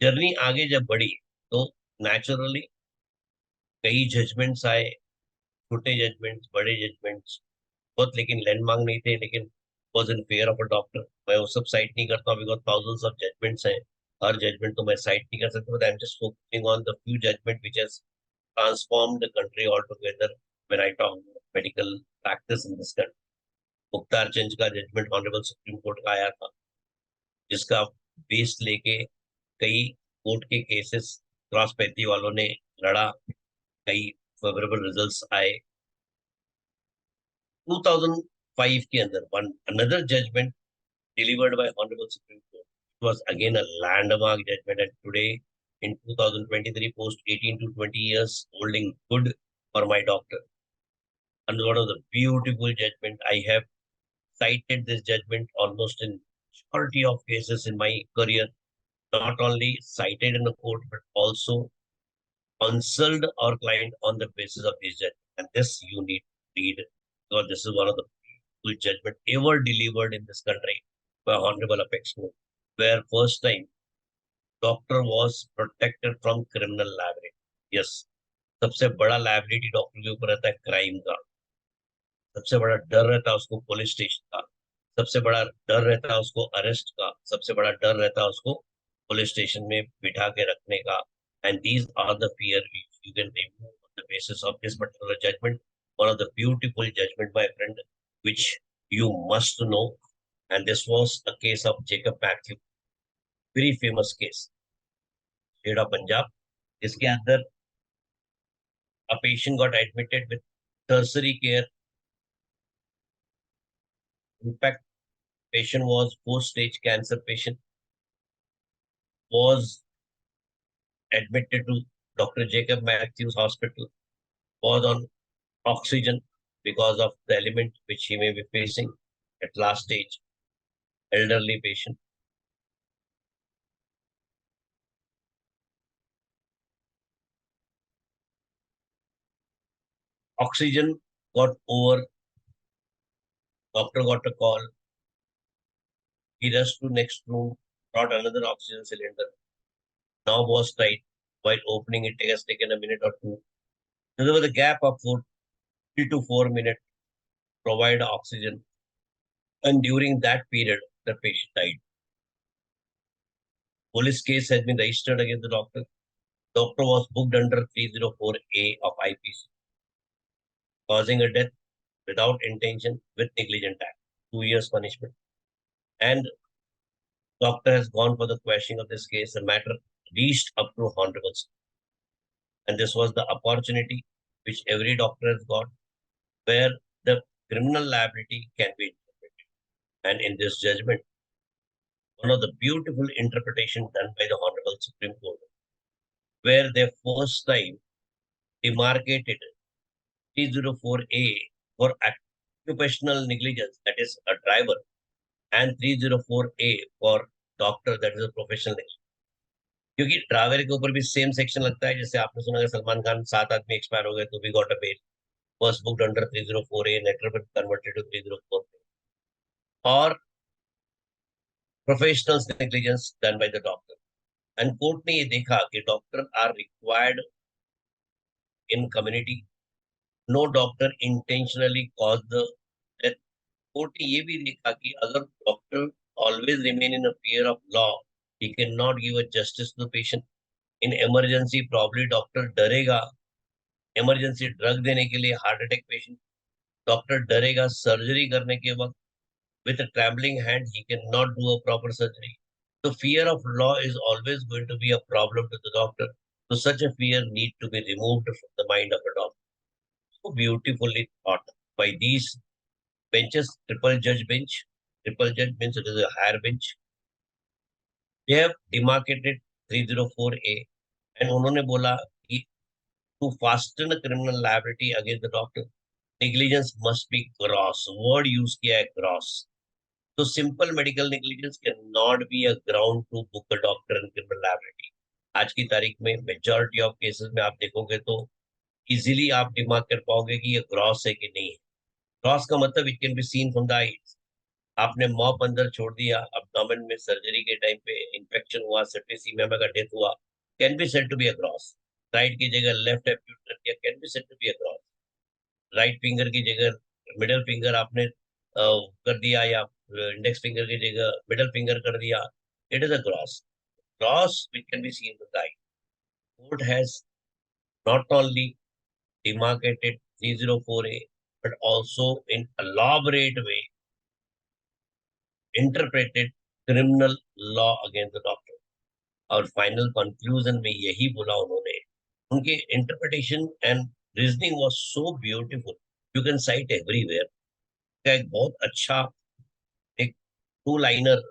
Journey आगे जब बढ़ी तो नेचुरली कई जजमेंट्स आए, छोटे जजमेंट्स, बड़े जजमेंट्स, बहुत, लेकिन लैंडमार्क नहीं थे, लेकिन was in fair of a doctor. मैं वो सब साइट नहीं करता बिकॉज थाउजेंड्स ऑफ जजमेंट्स हैं। हर जजमेंट तो मैं साइट नहीं कर सकता, but I am just focusing on the few judgement which has transformed the country all together when I talk medical practice in this country. Mukhtar Chand का judgement honourable supreme court का आया था, जिसका बेस लेके कई कोर्ट के केसेस क्रॉस पैथी वालों ने लड़ा, कई फेवरेबल रिजल्ट्स आए। 2005 के अंदर one another judgment delivered by Honorable Supreme Court. It was again a landmark judgment, and today in 2023, post 18 to 20 years, holding good for my doctor. And one of the beautiful judgment, I have cited this judgment almost in majority of cases in my career, not only cited in the court, but also counseled our client on the basis of this judgment. And this you need to read, because this is one of the beautiful judgment ever delivered in this country by Honorable Apex Court, where first time doctor was protected from criminal liability. Yes, सबसे बड़ा liability doctor के ऊपर रहता है crime का, सबसे बड़ा डर रहता है उसको पुलिस स्टेशन का, सबसे बड़ा डर रहता है उसको अरेस्ट का, सबसे बड़ा डर रहता है उसको पुलिस स्टेशन में बिठा के रखने का। And these are the fear you can remove on the basis of this particular judgment, one of the beautiful judgment, my friend, which you must know. And this was a case of Jacob Matthew, very famous case, state of Punjab, इसके अंदर a patient got admitted with tertiary care. In fact, patient was post-stage cancer patient, was admitted to Dr. Jacob Matthews Hospital, was on oxygen because of the element which he may be facing at last stage, elderly patient. Oxygen got over, doctor got a call, he rushed to next room, brought another oxygen cylinder. Now was tight. While opening it, has taken a minute or two. So there was a gap of 3 to 4 minutes, provide oxygen. And during that period, the patient died. Police case has been registered against the doctor. Doctor was booked under 304A of IPC, causing a death without intention with negligent act. 2 years punishment. And doctor has gone for the questioning of this case. The matter reached up to Honorable. And this was the opportunity which every doctor has got, where the criminal liability can be interpreted. And in this judgment, one of the beautiful interpretations done by the Honorable Supreme Court, where they first time demarcated 304A for occupational negligence, that is a driver, and 304A for doctor, that is a professional negligence. क्योंकि driver के ऊपर भी same section लगता है, जैसे आपने सुना है सलमान खान 7 आदमी एक्सपायर हो गए तो we got a bail, first booked under 304A, later converted to 304, और professional negligence done by the doctor. And court ने ये देखा कि doctor are required in community, no doctor intentionally cause the death. Court ने ये भी देखा कि अगर doctor always remain in a fear of law, he can not give a justice to the patient. In emergency probably doctor डरेगा emergency drug देने के लिए, हार्ट अटैक पेशेंट, डॉक्टर डरेगा सर्जरी करने के वक्त, with a trembling hand he cannot do a proper surgery. So fear of law is always going to be a problem to the doctor. So such a fear need to be removed from the mind of a doctor. So beautifully thought by these benches, triple judge bench. Triple judge means it is a higher bench. They have demarcated 304A, and उन्होंने बोला कि to fasten a criminal liability against the doctor, negligence must be gross. Word use किया है gross. So simple medical negligence cannot be a ground to book a doctor in criminal liability. आज की तारीख में majority of cases में आप देखोगे तो इजीली आप दिमाग कर पाओगे कि ये ग्रॉस है कि नहीं है। ग्रॉस का मतलब it can be seen from the eyes, आपने मॉप अंदर छोड़ दिया, abdomen में सर्जरी के टाइम पे इन्फेक्शन हुआ, सेप्टिसीमिया में का डेथ हुआ, can be said to be a cross. Right की जगह लेफ्ट एम्प्यूट कर दिया, can be said to be a cross. Right finger की जगह मिडल फिंगर आपने कर दिया, या इंडेक्स फिंगर की जगह मिडल फिंगर कर दिया, it is a cross. Cross which can be seen in the eye. Court has not only demarcated 304A, but also in elaborate way interpreted criminal law against the doctor. और final conclusion में यही बोला उन्होंने, उनके interpretation and reasoning was so beautiful, you can cite everywhere. का एक बहुत अच्छा एक two liner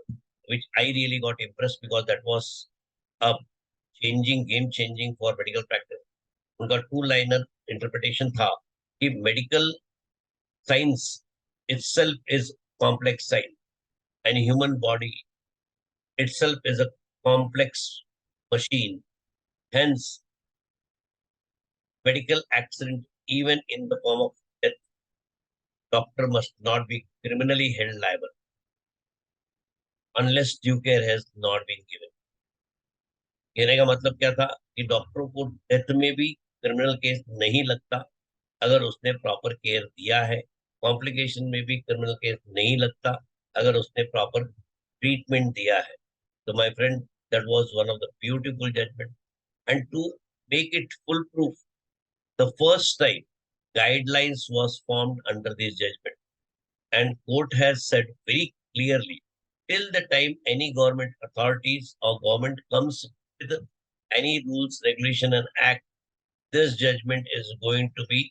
which I really got impressed because that was a game changing for medical practice. उनका टू लाइनर इंटरप्रिटेशन था कि medical science itself is complex science, and human body itself is a complex machine. Hence, medical accident, even in the form of death, doctor must not be criminally held liable unless due care has not been given. कहने का मतलब क्या था कि डॉक्टरों को death में भी क्रिमिनल केस नहीं लगता अगर उसने प्रॉपर केयर दिया है, कॉम्प्लिकेशन में भी क्रिमिनल केस नहीं लगता अगर उसने प्रॉपर ट्रीटमेंट दिया है। तो my friend, that was one of the beautiful judgment, and to make it full proof, the first time guidelines was formed under this judgment, and court has said very clearly, till the time any government authorities or government comes with any rules, regulation and act, this judgment is going to be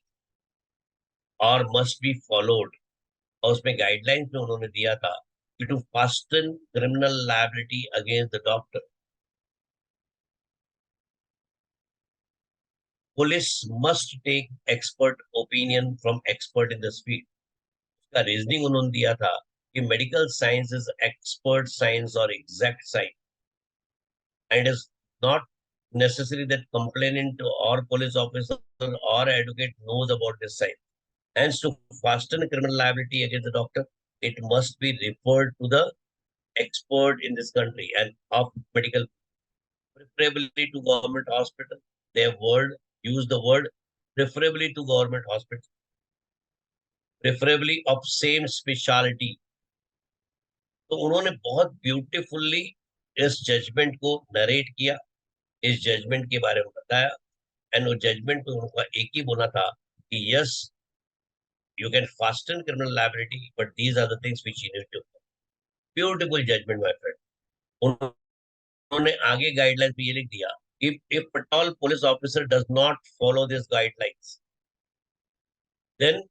or must be followed. और उसमें guidelines में उन्होंने दिया था कि to fasten criminal liability against the doctor, police must take expert opinion from expert in the field. का reasoning उन्होंने दिया था कि medical science is expert science और exact science, and is not necessary that complainant or police officer or advocate knows about this science. Hence, to fasten criminal liability against the doctor, it must be referred to the expert in this country and of medical, preferably to government hospital. Their word, use the word preferably to government hospital, preferably of same specialty. तो उन्होंने बहुत beautifully इस judgement को narrate किया, इस judgement के बारे में बताया, एंड वो जजमेंट में उनका एक ही बोला था कि yes, you can fasten criminal liability, but these are the things which you need to. Beautiful judgment my friend. उन्होंने आगे गाइडलाइंस में ये लिख दिया, if at all police officer does not follow these guidelines, then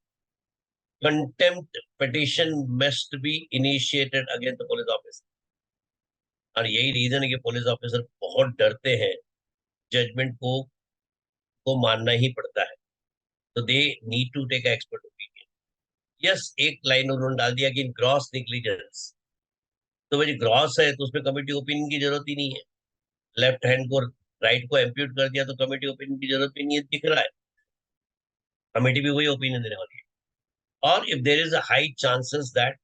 contempt petition must be initiated against the police officer। और यही reason है कि पुलिस ऑफिसर बहुत डरते हैं जजमेंट को मानना ही पड़ता है, तो they need to take expert opinion. Yes, एक लाइन उन्होंने डाल दिया कि ग्रॉस निग्लिजेंस, तो भाई ग्रॉस है तो उसमें कमिटी ओपिनियन की जरूरत ही नहीं है। लेफ्ट हैंड को राइट को एम्प्यूट कर दिया तो कमिटी ओपिनियन की जरूरत भी नहीं है, दिख रहा है कमिटी भी वही ओपिनियन देने वाली है। और if there is a high chances that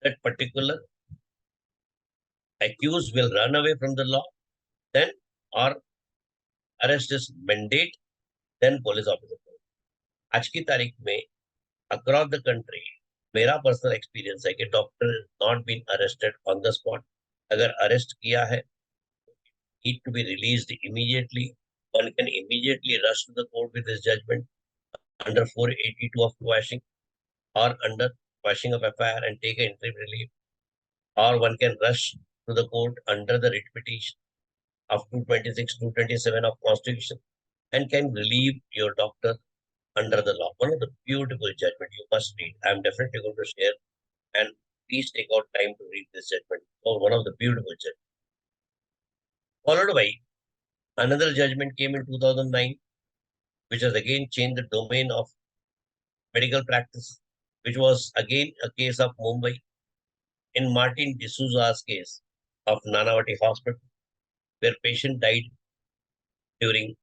that particular accused will run away from the law, then or arrest is mandate, then police officer। आज की तारीख में अक्रॉस द कंट्री मेरा पर्सनल एक्सपीरियंस है कि doctor not been arrested on the spot. अगर arrest किया है, need to be released immediately, one can immediately rush to the court with his judgment under 482 of quashing or under quashing of FIR and take an interim relief, or one can rush to the court under the writ petition of 226, 227 of Constitution, and can relieve your doctor under the law. One of the beautiful judgment you must read. I am definitely going to share, and please take out time to read this judgment. Oh, one of the beautiful judgments. Followed by another judgment came in 2009, which has again changed the domain of medical practice, which was again a case of Mumbai in Martin D'Souza's case of Nanavati Hospital, where patient died during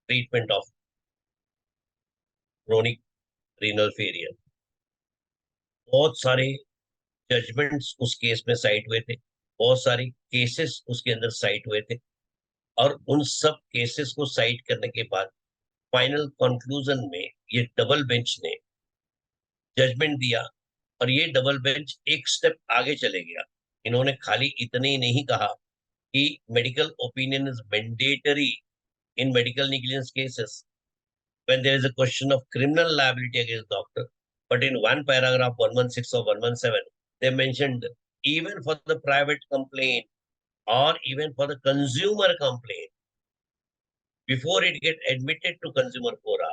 treatment of chronic renal failure। बहुत सारे judgements उस case में site हुए थे, बहुत सारी cases उसके अंदर साइट हुए थे, और उन सब केसेस को साइट करने के बाद फाइनल कंक्लूजन में ये डबल बेंच ने जजमेंट दिया। और ये डबल बेंच एक स्टेप आगे चले गया। इन्होंने खाली इतने ही नहीं कहा कि medical opinion is mandatory in medical negligence cases when there is a question of criminal liability against doctor. But in one paragraph, 116 or 117, they mentioned even for the private complaint or even for the consumer complaint, before it get admitted to consumer fora,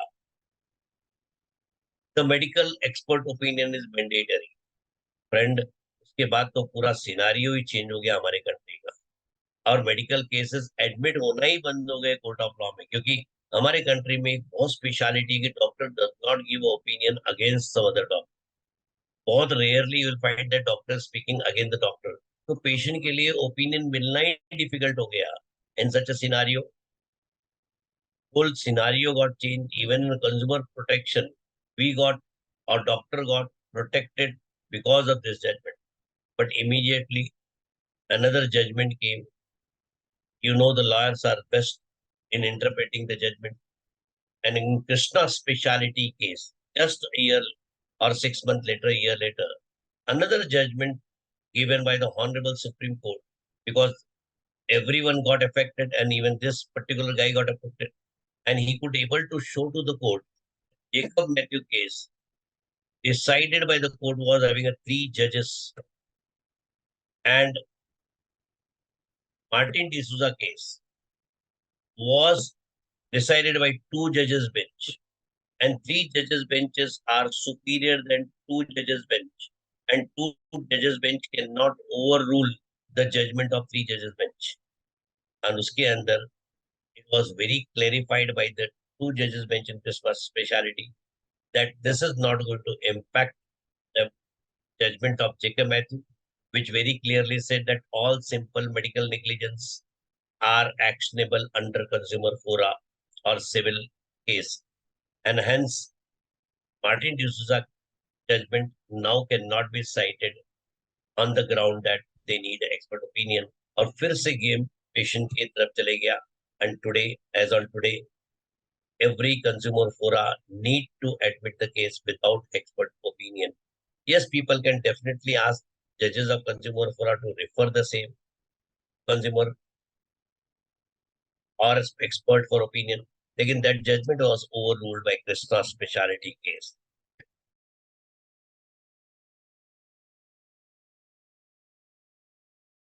the medical expert opinion is mandatory. Friend, उसके बाद तो पूरा scenario ही change हो गया हमारे country का, और medical cases admit होना ही बंद हो गए कोर्ट ऑफ लॉ में, क्योंकि हमारे कंट्री में बहुत स्पेशलिटी के doctor does not give opinion against some other doctor. बहुत rarely you will find that doctor speaking against the doctor. तो पेशेंट के लिए ओपिनियन मिलना ही डिफिकल्ट हो गया। In such a scenario, whole scenario got changed. Even in consumer protection, we got, or doctor got protected because of this judgment. But immediately another judgment came. You know, the lawyers are best in interpreting the judgment. And in Krishna's specialty case, just a year or 6 months later, a year later, another judgment given by the Honorable Supreme Court, because everyone got affected and even this particular guy got affected. And he could able to show to the court, Jacob Matthew case decided by the court was having a 3 judges, and Martin D'Souza case was decided by 2 judges bench, and 3 judges benches are superior than 2 judges bench, and 2 judges bench cannot overrule the judgment of 3 judges bench. And uske andar it was very clarified by the 2 judges bench in Christmas speciality that this is not going to impact the judgment of Jacob Matthew, which very clearly said that all simple medical negligence are actionable under consumer fora or civil case. And hence, Martin D'Souza judgment now cannot be cited on the ground that they need expert opinion. और फिर से game patient की तरफ चले गया. And today, as on today, every consumer fora need to admit the case without expert opinion. Yes, people can definitely ask judges of consumer fora to refer the same consumer or expert for opinion. Again, that judgment was overruled by Krishna's specialty case.